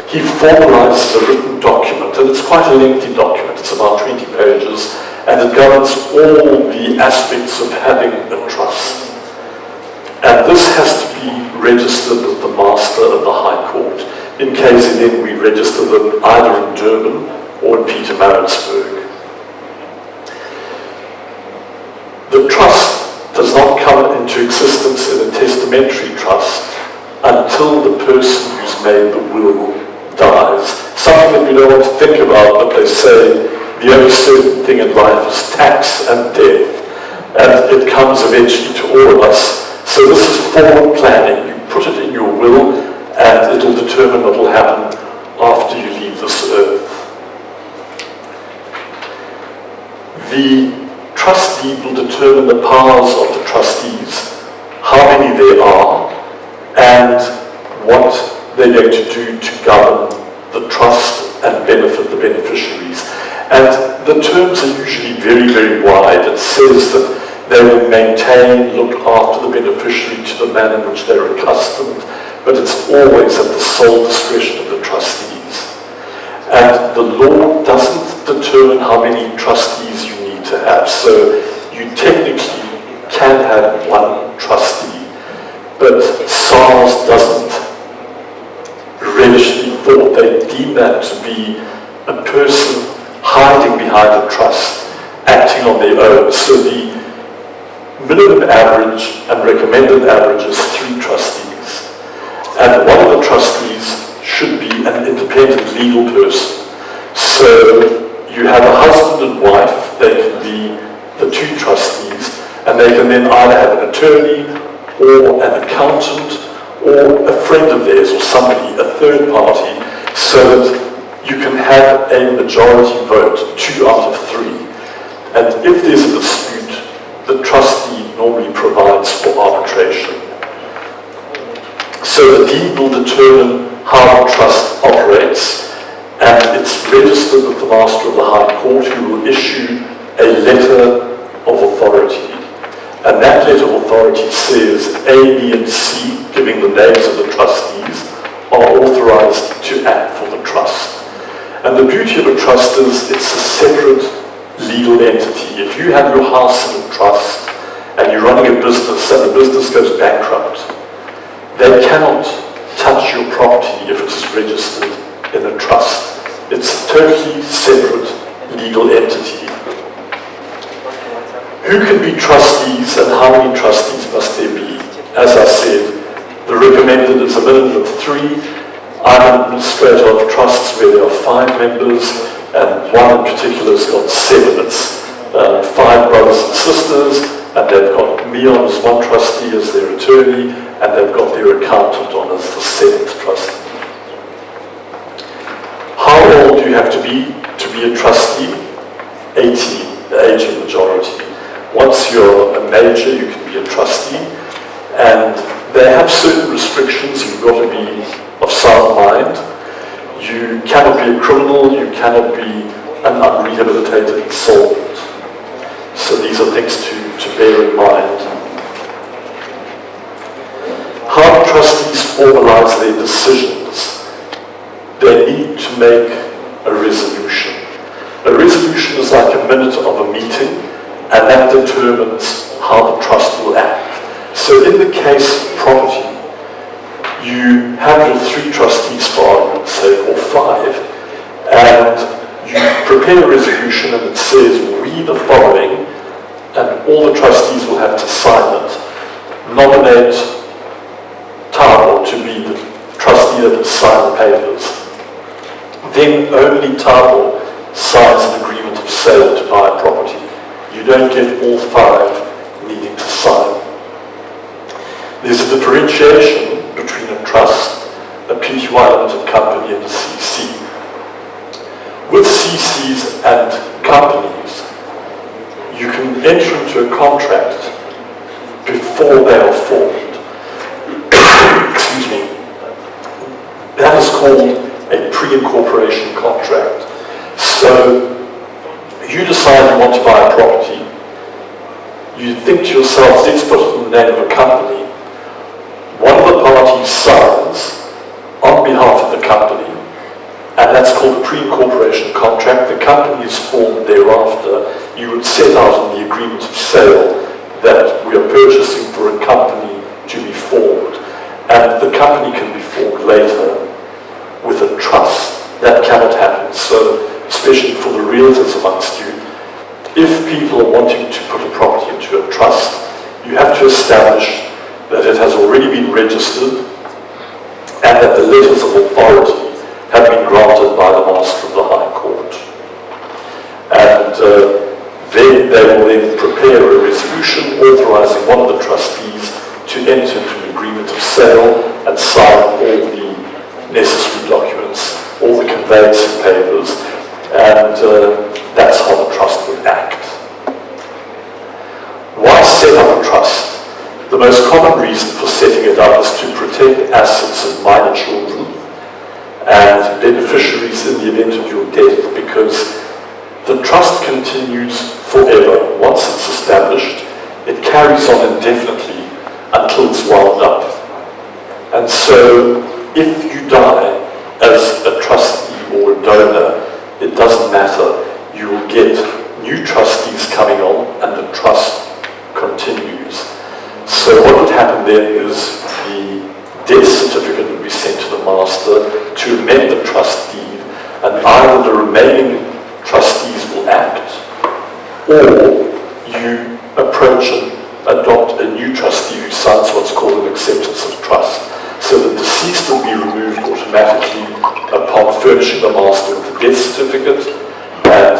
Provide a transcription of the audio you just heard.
he formalizes a written document, and it's quite a lengthy document, it's about 20 pages, and it governs all the aspects of having a trust. And this has to be registered with the Master of the High Court. In KZN, we register them either in Durban or in Pietermaritzburg. The trust does not come into existence in a testamentary trust until the person who's made the will dies. Something that we don't want to think about, but they say the only certain thing in life is tax and death, and it comes eventually to all of us. So this is forward planning. You put it in your will, and it'll determine what will happen after you leave this earth. The trust deed will determine the powers of the trustees, how many there are, and what they're going to do to govern the trust and benefit the beneficiaries. And the terms are usually very, very wide. It says that they will maintain, look after the beneficiary to the manner in which they're accustomed, but it's always at the sole discretion of the trustees. And the law doesn't determine how many trustees you need to have. So you technically can have one trustee, but SARS doesn't relish the thought. They deem that to be a person hiding behind a trust, acting on their own. So the minimum average and recommended average is 3 trustees. And one of the trustees should be an independent legal person. So you have a husband and wife, they can be the 2 trustees, and they can then either have an attorney or an accountant or a friend of theirs or somebody, a third party, so that you can have a majority vote, 2 out of 3. And if there's a dispute, the trustee normally provides for arbitration. So the deed will determine how the trust operates, and it's registered with the Master of the High Court, who will issue a letter of authority. And that letter of authority says A, B, and C, giving the names of the trustees, are authorized to act for the trust. And the beauty of a trust is it's a separate legal entity. If you have your house in a trust and you're running a business and the business goes bankrupt, they cannot touch your property if it is registered in a trust. It's a totally separate legal entity. Who can be trustees and how many trustees must there be? As I said, the recommended is a minimum of 3. I'm an administrator of trusts where there are 5 members, and one in particular has got 7. It's 5 brothers and sisters, and they've got me on as one trustee as their attorney, and they've got their accountant on as the 7th trustee. How old do you have to be a trustee? 18, the age of majority. Once you're a major, you can be a trustee, and they have certain restrictions. You've got to be of sound mind. You cannot be a criminal, you cannot be an unrehabilitated insolvent. So these are things to bear in mind. How do trustees formalize their decisions? They need to make a resolution. A resolution is like a minute of a meeting, and that determines how the trust will act. So in the case of property, you have your 3 trustees for argument's sake, or 5, and you prepare a resolution and it says, read the following, and all the trustees will have to sign it. Nominate Tabo to be the trustee that will sign the papers. Then only Tabo signs an agreement of sale to buy a property. You don't get all 5 needing to sign. There's a differentiation between a trust, a Pty Limited company, and a CC. With CCs and companies, you can enter into a contract before they are formed. Excuse me. That is called a pre-incorporation contract. So you decide you want to buy a property. You think to yourself, let's put it in the name of a company. One of the parties signs on behalf of the company and that's called a pre-incorporation contract. The company is formed thereafter. You would set out in the agreement of sale that we are purchasing for a company to be formed, and the company can be formed later with a trust. That cannot happen. So, especially for the realtors amongst you, if people are wanting to put a property into a trust, you have to establish that it has already been registered and that the letters of authority have been granted by the Master of the High Court. And then they will then prepare a resolution authorizing one of the trustees to enter into an agreement of sale and sign all the necessary documents, all the conveyancing papers, and that's how the trust would act. Why set up a trust? The most common reason for setting it up is to protect assets of minor children and beneficiaries in the event of your death, because the trust continues forever. Once it's established, it carries on indefinitely until it's wound up. And so, if you die as a trustee or a donor, it doesn't matter. You will get new trustees coming on and the trust continues. So what would happen then is the death certificate would be sent to the master to amend the trust deed, and either the remaining trustees will act, or you approach and adopt a new trustee who signs what's called an acceptance of trust. So the deceased will be removed automatically upon furnishing the master with the death certificate, and